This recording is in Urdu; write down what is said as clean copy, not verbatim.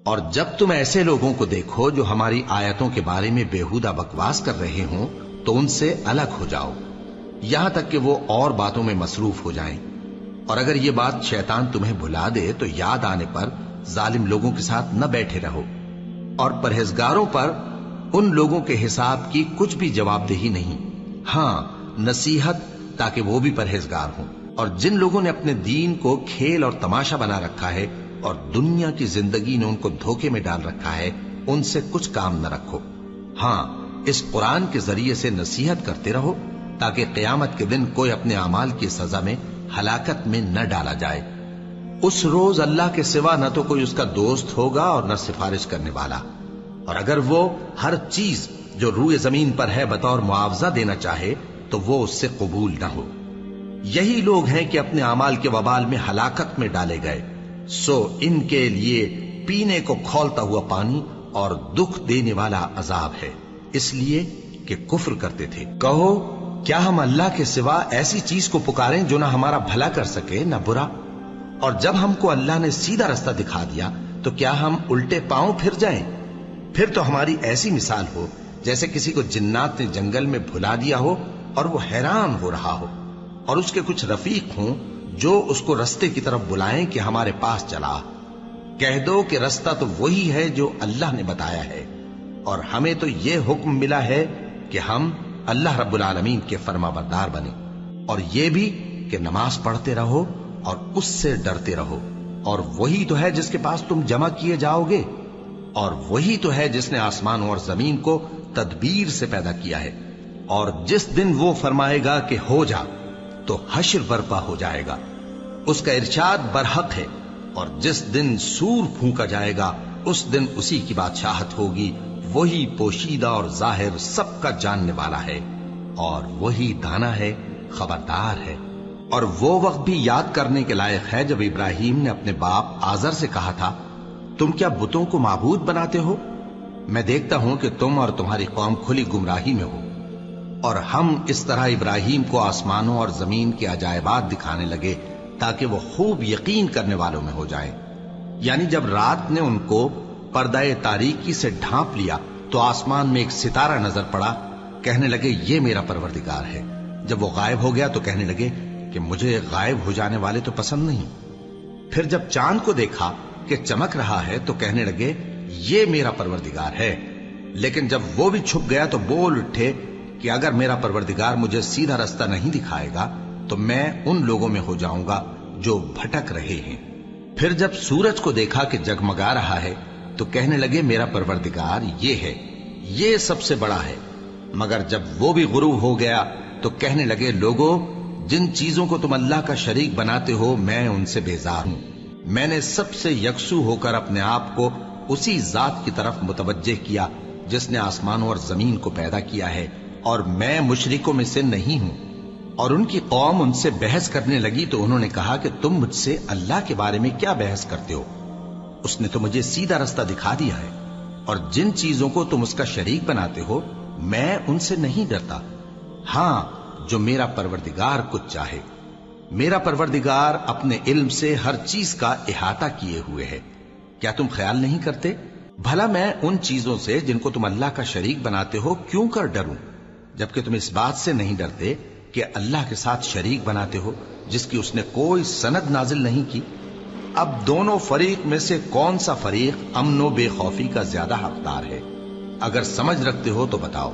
اور جب تم ایسے لوگوں کو دیکھو جو ہماری آیتوں کے بارے میں بےہودہ بکواس کر رہے ہوں تو ان سے الگ ہو جاؤ، یہاں تک کہ وہ اور باتوں میں مصروف ہو جائیں۔ اور اگر یہ بات شیطان تمہیں بھلا دے تو یاد آنے پر ظالم لوگوں کے ساتھ نہ بیٹھے رہو، اور پرہیزگاروں پر ان لوگوں کے حساب کی کچھ بھی جواب دہی نہیں، ہاں نصیحت تاکہ وہ بھی پرہیزگار ہوں۔ اور جن لوگوں نے اپنے دین کو کھیل اور تماشا بنا رکھا ہے اور دنیا کی زندگی نے ان کو دھوکے میں ڈال رکھا ہے، ان سے کچھ کام نہ رکھو، ہاں اس قرآن کے ذریعے سے نصیحت کرتے رہو تاکہ قیامت کے دن کوئی اپنے اعمال کی سزا میں ہلاکت میں نہ ڈالا جائے۔ اس روز اللہ کے سوا نہ تو کوئی اس کا دوست ہوگا اور نہ سفارش کرنے والا، اور اگر وہ ہر چیز جو روئے زمین پر ہے بطور معاوضہ دینا چاہے تو وہ اس سے قبول نہ ہو۔ یہی لوگ ہیں کہ اپنے اعمال کے وبال میں ہلاکت میں ڈالے گئے، سو ان کے لیے پینے کو کھولتا ہوا پانی اور دکھ دینے والا عذاب ہے، اس لیے کہ کفر کرتے تھے۔ کہو کیا ہم اللہ کے سوا ایسی چیز کو پکاریں جو نہ ہمارا بھلا کر سکے نہ برا؟ اور جب ہم کو اللہ نے سیدھا رستہ دکھا دیا تو کیا ہم الٹے پاؤں پھر جائیں؟ پھر تو ہماری ایسی مثال ہو جیسے کسی کو جنات نے جنگل میں بھلا دیا ہو اور وہ حیران ہو رہا ہو، اور اس کے کچھ رفیق ہوں جو اس کو رستے کی طرف بلائیں کہ ہمارے پاس چلا۔ کہہ دو کہ رستہ تو وہی ہے جو اللہ نے بتایا ہے، اور ہمیں تو یہ حکم ملا ہے کہ ہم اللہ رب العالمین کے فرما بردار بنیں، اور یہ بھی کہ نماز پڑھتے رہو اور اس سے ڈرتے رہو، اور وہی تو ہے جس کے پاس تم جمع کیے جاؤ گے، اور وہی تو ہے جس نے آسمان اور زمین کو تدبیر سے پیدا کیا ہے، اور جس دن وہ فرمائے گا کہ ہو جا تو حشر برپا ہو جائے گا، اس کا ارشاد برحق ہے، اور جس دن سور پھونکا جائے گا اس دن اسی کی بادشاہت ہوگی، وہی پوشیدہ اور ظاہر سب کا جاننے والا ہے، اور وہی دانا ہے، خبردار ہے۔ اور وہ وقت بھی یاد کرنے کے لائق ہے جب ابراہیم نے اپنے باپ آزر سے کہا تھا، تم کیا بتوں کو معبود بناتے ہو؟ میں دیکھتا ہوں کہ تم اور تمہاری قوم کھلی گمراہی میں ہو۔ اور ہم اس طرح ابراہیم کو آسمانوں اور زمین کے عجائبات دکھانے لگے تاکہ وہ خوب یقین کرنے والوں میں ہو جائیں۔ یعنی جب رات نے ان کو پردہ تاریکی سے ڈھانپ لیا تو آسمان میں ایک ستارہ نظر پڑا، کہنے لگے یہ میرا پروردگار ہے۔ جب وہ غائب ہو گیا تو کہنے لگے کہ مجھے غائب ہو جانے والے تو پسند نہیں۔ پھر جب چاند کو دیکھا کہ چمک رہا ہے تو کہنے لگے یہ میرا پروردگار ہے۔ لیکن جب وہ بھی چھپ گیا تو بول اٹھے کہ اگر میرا پروردگار مجھے سیدھا رستہ نہیں دکھائے گا تو میں ان لوگوں میں ہو جاؤں گا جو بھٹک رہے ہیں۔ پھر جب سورج کو دیکھا کہ جگمگا رہا ہے تو کہنے لگے میرا پروردگار یہ ہے، یہ سب سے بڑا ہے۔ مگر جب وہ بھی غروب ہو گیا تو کہنے لگے لوگو، جن چیزوں کو تم اللہ کا شریک بناتے ہو میں ان سے بیزار ہوں۔ میں نے سب سے یکسو ہو کر اپنے آپ کو اسی ذات کی طرف متوجہ کیا جس نے آسمانوں اور زمین کو پیدا کیا ہے، اور میں مشرکوں میں سے نہیں ہوں۔ اور ان کی قوم ان سے بحث کرنے لگی تو انہوں نے کہا کہ تم مجھ سے اللہ کے بارے میں کیا بحث کرتے ہو؟ اس نے تو مجھے سیدھا رستہ دکھا دیا ہے، اور جن چیزوں کو تم اس کا شریک بناتے ہو میں ان سے نہیں ڈرتا، ہاں جو میرا پروردگار کچھ چاہے۔ میرا پروردگار اپنے علم سے ہر چیز کا احاطہ کیے ہوئے ہے۔ کیا تم خیال نہیں کرتے؟ بھلا میں ان چیزوں سے جن کو تم اللہ کا شریک بناتے ہو کیوں کر ڈروں، جبکہ تم اس بات سے نہیں ڈرتے کہ اللہ کے ساتھ شریک بناتے ہو جس کی اس نے کوئی سند نازل نہیں کی۔ اب دونوں فریق میں سے کون سا فریق امن و بے خوفی کا زیادہ حقدار ہے؟ اگر سمجھ رکھتے ہو تو بتاؤ۔